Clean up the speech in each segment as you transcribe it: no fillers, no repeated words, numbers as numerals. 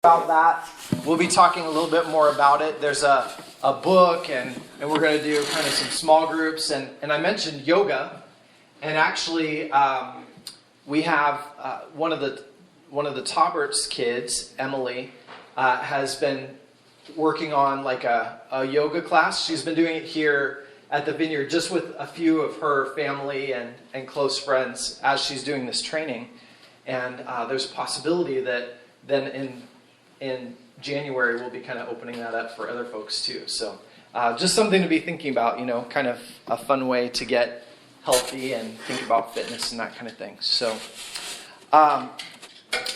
About that. We'll be talking a little bit more about it. There's a book, and we're going to do kind of some small groups. And I mentioned yoga, and actually we have one of the Taubert's kids, Emily, has been working on like a yoga class. She's been doing it here at the Vineyard just with a few of her family and close friends as she's doing this training. And there's a possibility that then in January, we'll be kind of opening that up for other folks too. So just something to be thinking about, kind of a fun way to get healthy and think about fitness and that kind of thing. So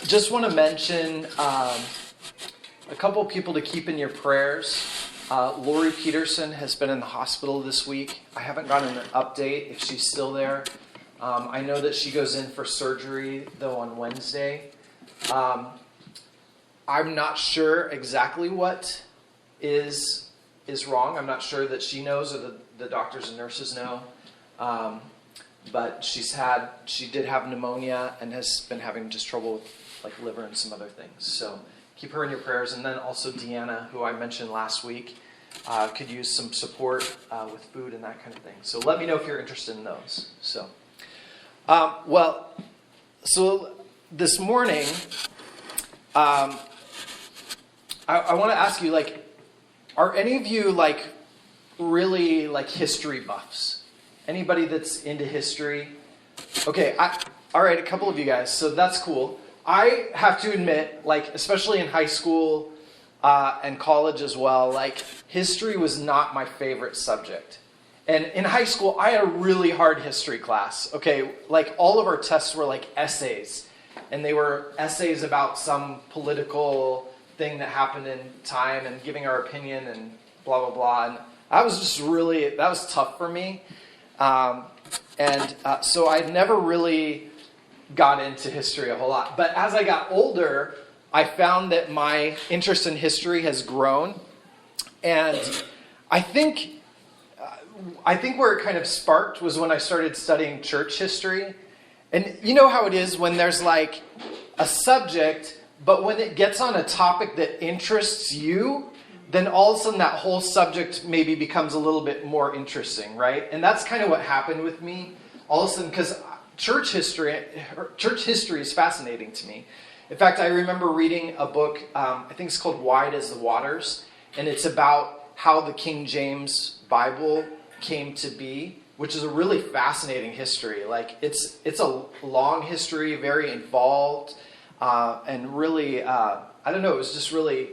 just want to mention a couple people to keep in your prayers. Lori Peterson has been in the hospital this week. I haven't gotten an update if she's still there. I know that she goes in for surgery, though, on Wednesday. I'm not sure exactly what is wrong. I'm not sure that she knows or the doctors and nurses know. But she did have pneumonia and has been having just trouble with like liver and some other things. So keep her in your prayers. And then also Deanna, who I mentioned last week, could use some support with food and that kind of thing. So let me know if you're interested in those. So, so this morning, I want to ask you, are any of you, really, history buffs? Anybody that's into history? Okay, all right, a couple of you guys, so that's cool. I have to admit, especially in high school and college as well, history was not my favorite subject. And in high school, I had a really hard history class, okay? All of our tests were essays, and they were essays about some political thing that happened in time and giving our opinion and blah, blah, blah. And that was tough for me. So I never really got into history a whole lot. But as I got older, I found that my interest in history has grown. And I think where it kind of sparked was when I started studying church history. And you know how it is when there's a subject, but when it gets on a topic that interests you, then all of a sudden that whole subject maybe becomes a little bit more interesting, right? And that's kind of what happened with me. All of a sudden, because church history is fascinating to me. In fact, I remember reading a book, I think it's called Wide as the Waters, and it's about how the King James Bible came to be, which is a really fascinating history. It's a long history, very involved, and really, it was just really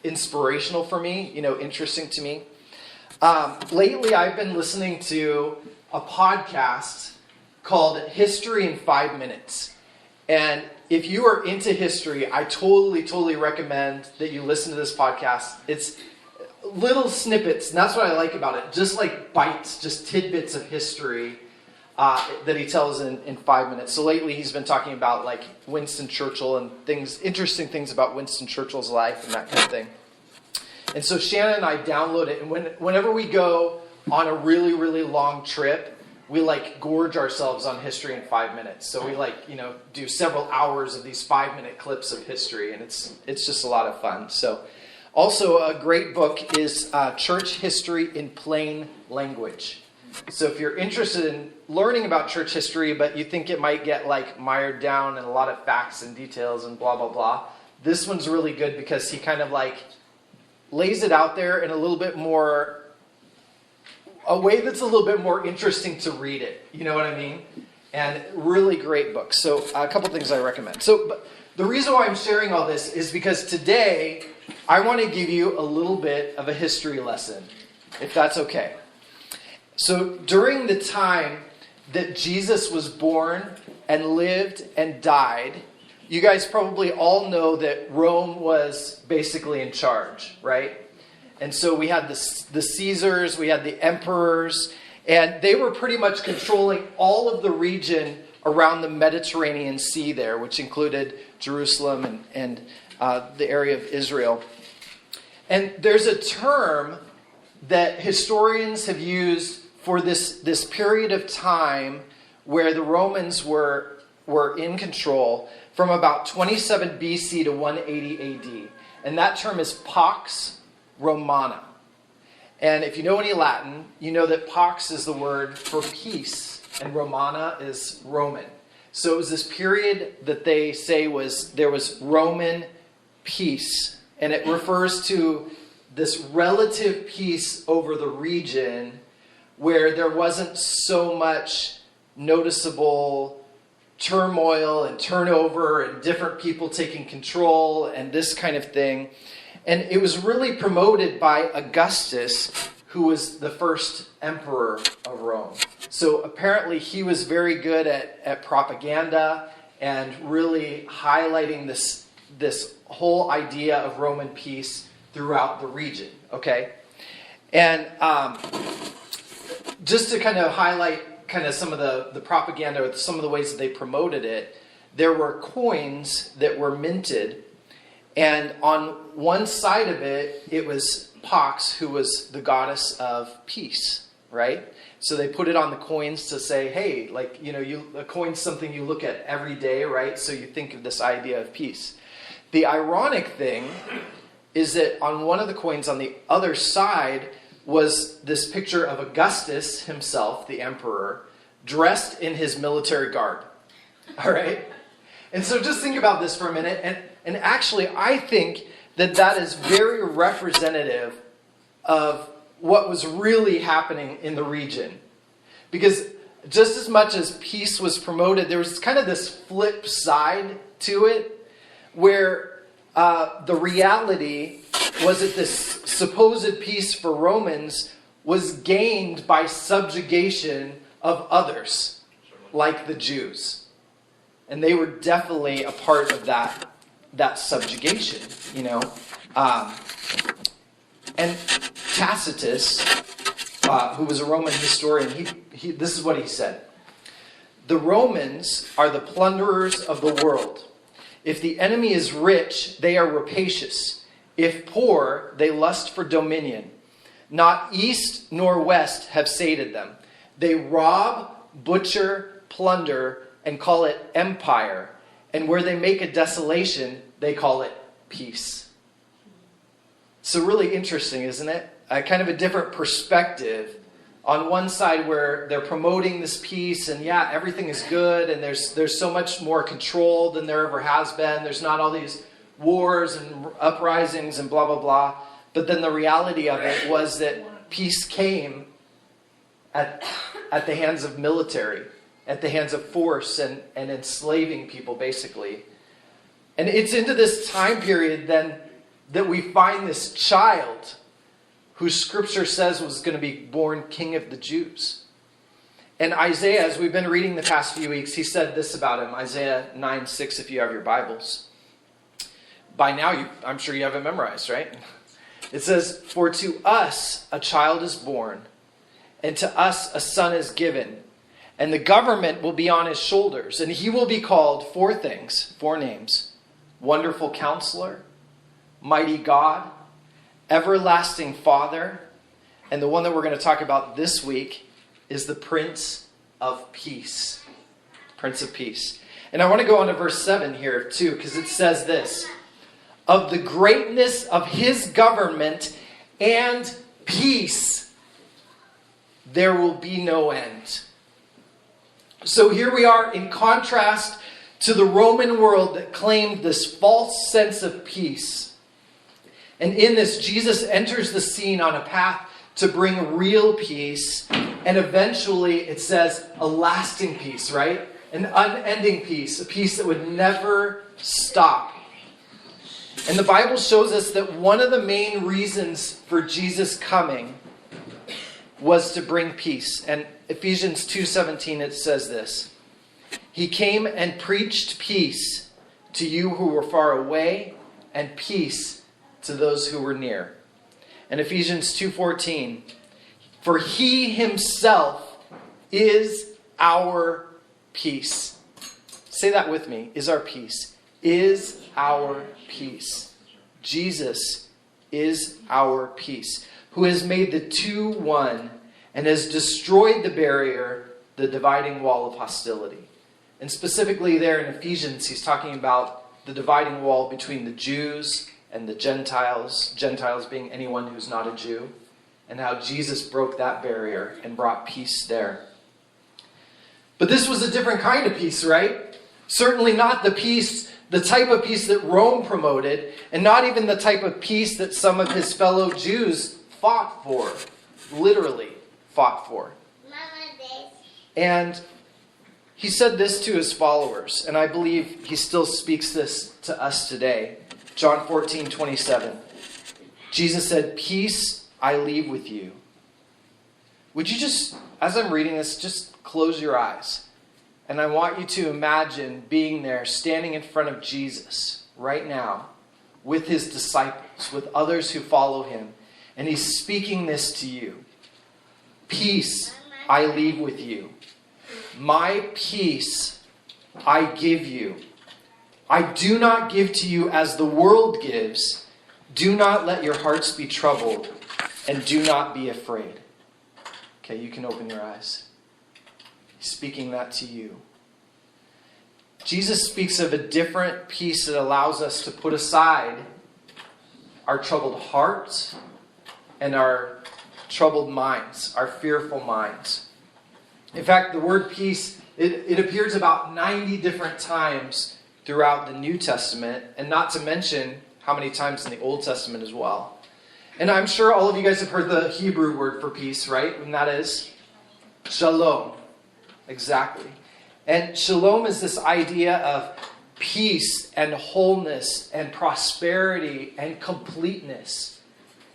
inspirational for me, interesting to me. Lately, I've been listening to a podcast called History in 5 Minutes. And if you are into history, I totally recommend that you listen to this podcast. It's little snippets, and that's what I like about it. Just bites, just tidbits of history that he tells in 5 minutes. So lately he's been talking about Winston Churchill and interesting things about Winston Churchill's life and that kind of thing. And so Shannon and I download it, and whenever we go on a really, really long trip, we gorge ourselves on history in 5 minutes. So we do several hours of these 5-minute clips of history, and it's just a lot of fun. So also a great book is Church History in Plain Language. So if you're interested in learning about church history, but you think it might get mired down in a lot of facts and details and blah, blah, blah, this one's really good because he kind of lays it out there in a way that's a little bit more interesting to read it. You know what I mean? And really great book. So a couple things I recommend. But the reason why I'm sharing all this is because today I want to give you a little bit of a history lesson, if that's okay. So during the time that Jesus was born and lived and died, you guys probably all know that Rome was basically in charge, right? And so we had the Caesars, we had the emperors, and they were pretty much controlling all of the region around the Mediterranean Sea there, which included Jerusalem and the area of Israel. And there's a term that historians have used for this period of time where the Romans were in control from about 27 BC to 180 AD. And that term is Pax Romana. And if you know any Latin, you know that Pax is the word for peace, and Romana is Roman. So it was this period that they say there was Roman peace. And it refers to this relative peace over the region where there wasn't so much noticeable turmoil and turnover and different people taking control and this kind of thing. And it was really promoted by Augustus, who was the first emperor of Rome. So apparently he was very good at propaganda and really highlighting this whole idea of Roman peace throughout the region, okay? And just to kind of highlight kind of some of the propaganda, or some of the ways that they promoted it, there were coins that were minted, and on one side of it, it was Pax, who was the goddess of peace, right? So they put it on the coins to say, hey, like, you know, a coin's something you look at every day, right? So you think of this idea of peace. The ironic thing is that on one of the coins on the other side was this picture of Augustus himself, the emperor, dressed in his military garb. All right? And so just think about this for a minute. And actually, I think that is very representative of what was really happening in the region. Because just as much as peace was promoted, there was kind of this flip side to it, where the reality was that this supposed peace for Romans was gained by subjugation of others, like the Jews. And they were definitely a part of that subjugation, you know. And Tacitus, who was a Roman historian, he this is what he said. The Romans are the plunderers of the world. If the enemy is rich, they are rapacious. If poor, they lust for dominion. Not east nor west have sated them. They rob, butcher, plunder, and call it empire. And where they make a desolation, they call it peace. So really interesting, isn't it? Kind of a different perspective. On one side where they're promoting this peace, and yeah, everything is good, and there's so much more control than there ever has been. There's not all these wars and uprisings and blah, blah, blah. But then the reality of it was that peace came at the hands of military, at the hands of force, and enslaving people, basically. And it's into this time period then that we find this child who Scripture says was going to be born King of the Jews. And Isaiah, as we've been reading the past few weeks, he said this about him. Isaiah 9:6, if you have your Bibles. By now, I'm sure you have it memorized, right? It says, "For to us a child is born, and to us a son is given, and the government will be on his shoulders, and he will be called four names: Wonderful Counselor, Mighty God, Everlasting Father, and the one that we're going to talk about this week is the Prince of Peace." Prince of Peace. And I want to go on to verse 7 here too, because it says this: "Of the greatness of his government and peace, there will be no end." So here we are in contrast to the Roman world that claimed this false sense of peace. And in this, Jesus enters the scene on a path to bring real peace. And eventually, it says, a lasting peace, right? An unending peace. A peace that would never stop. And the Bible shows us that one of the main reasons for Jesus coming was to bring peace. And Ephesians 2:17, it says this: "He came and preached peace to you who were far away, and peace to those who were near." And Ephesians 2:14, "For he himself is our peace." Say that with me. Is our peace. Is our peace. Jesus is our peace, who has made the two one and has destroyed the barrier, the dividing wall of hostility. And specifically there in Ephesians, he's talking about the dividing wall between the Jews and the Gentiles, Gentiles being anyone who's not a Jew, and how Jesus broke that barrier and brought peace there. But this was a different kind of peace, right? Certainly not the type of peace that Rome promoted, and not even the type of peace that some of his fellow Jews fought for, literally fought for. And he said this to his followers, and I believe he still speaks this to us today. John 14:27. Jesus said, "Peace I leave with you." Would you just, as I'm reading this, just close your eyes. And I want you to imagine being there, standing in front of Jesus right now, with his disciples, with others who follow him. And he's speaking this to you. "Peace I leave with you. My peace I give you. I do not give to you as the world gives. Do not let your hearts be troubled, and do not be afraid." Okay, you can open your eyes. He's speaking that to you. Jesus speaks of a different peace that allows us to put aside our troubled hearts and our troubled minds, our fearful minds. In fact, the word peace, it appears about 90 different times throughout the New Testament, and not to mention how many times in the Old Testament as well. And I'm sure all of you guys have heard the Hebrew word for peace, right? And that is shalom. Exactly. And shalom is this idea of peace and wholeness and prosperity and completeness.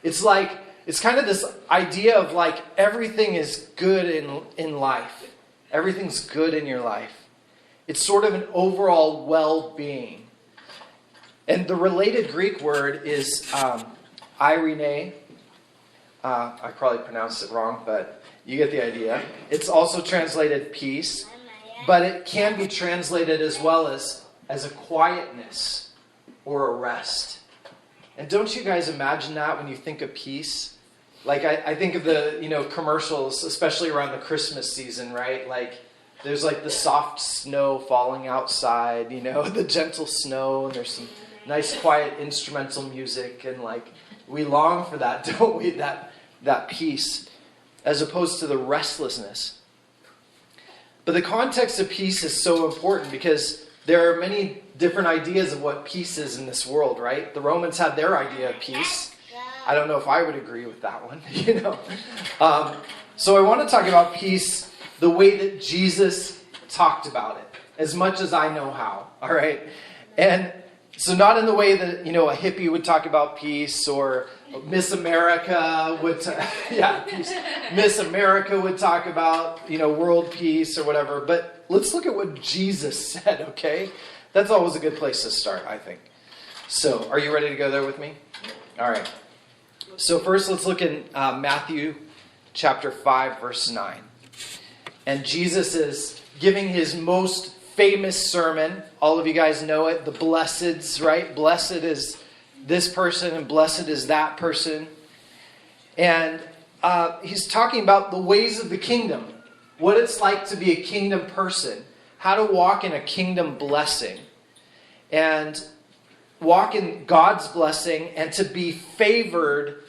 It's kind of this idea of like everything is good in life. Everything's good in your life. It's sort of an overall well-being. And the related Greek word is eirene. I probably pronounced it wrong, but you get the idea. It's also translated peace, but it can be translated as well as a quietness or a rest. And don't you guys imagine that when you think of peace? Like I think of the commercials, especially around the Christmas season, right? Like there's like the soft snow falling outside, the gentle snow, and there's some nice quiet instrumental music, and like we long for that, don't we? That peace, as opposed to the restlessness. But the context of peace is so important because there are many different ideas of what peace is in this world, right? The Romans had their idea of peace. I don't know if I would agree with that one, So I want to talk about peace the way that Jesus talked about it, as much as I know how, all right? And so not in the way that, a hippie would talk about peace, or Miss America would, peace. Miss America would talk about, world peace or whatever. But let's look at what Jesus said, okay? That's always a good place to start, I think. So, are you ready to go there with me? All right. So first, let's look in Matthew chapter 5, verse 9. And Jesus is giving his most famous sermon. All of you guys know it, the blesseds, right? Blessed is this person and blessed is that person. And he's talking about the ways of the kingdom, what it's like to be a kingdom person, how to walk in a kingdom blessing, and walk in God's blessing, and to be favored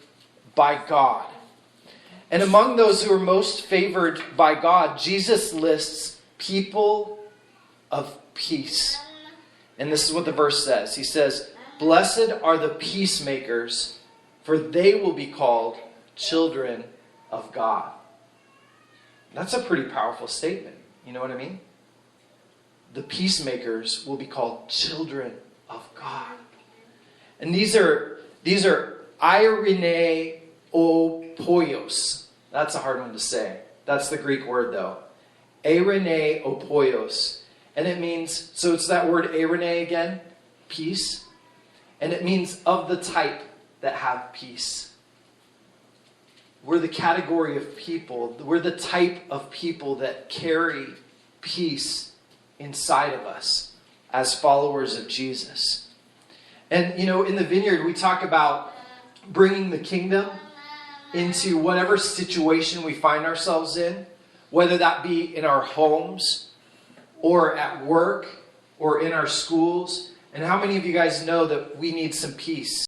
by God. And among those who are most favored by God, Jesus lists people of peace. And this is what the verse says. He says, "Blessed are the peacemakers, for they will be called children of God." That's a pretty powerful statement. You know what I mean? The peacemakers will be called children of God. And these are eirene opoios. That's a hard one to say. That's the Greek word though. Eirene opoios. And it means, so it's that word eirene again, peace. And it means of the type that have peace. We're the category of people, we're the type of people that carry peace inside of us as followers of Jesus. And, in the Vineyard, we talk about bringing the kingdom into whatever situation we find ourselves in, whether that be in our homes, or at work or in our schools? And how many of you guys know that we need some peace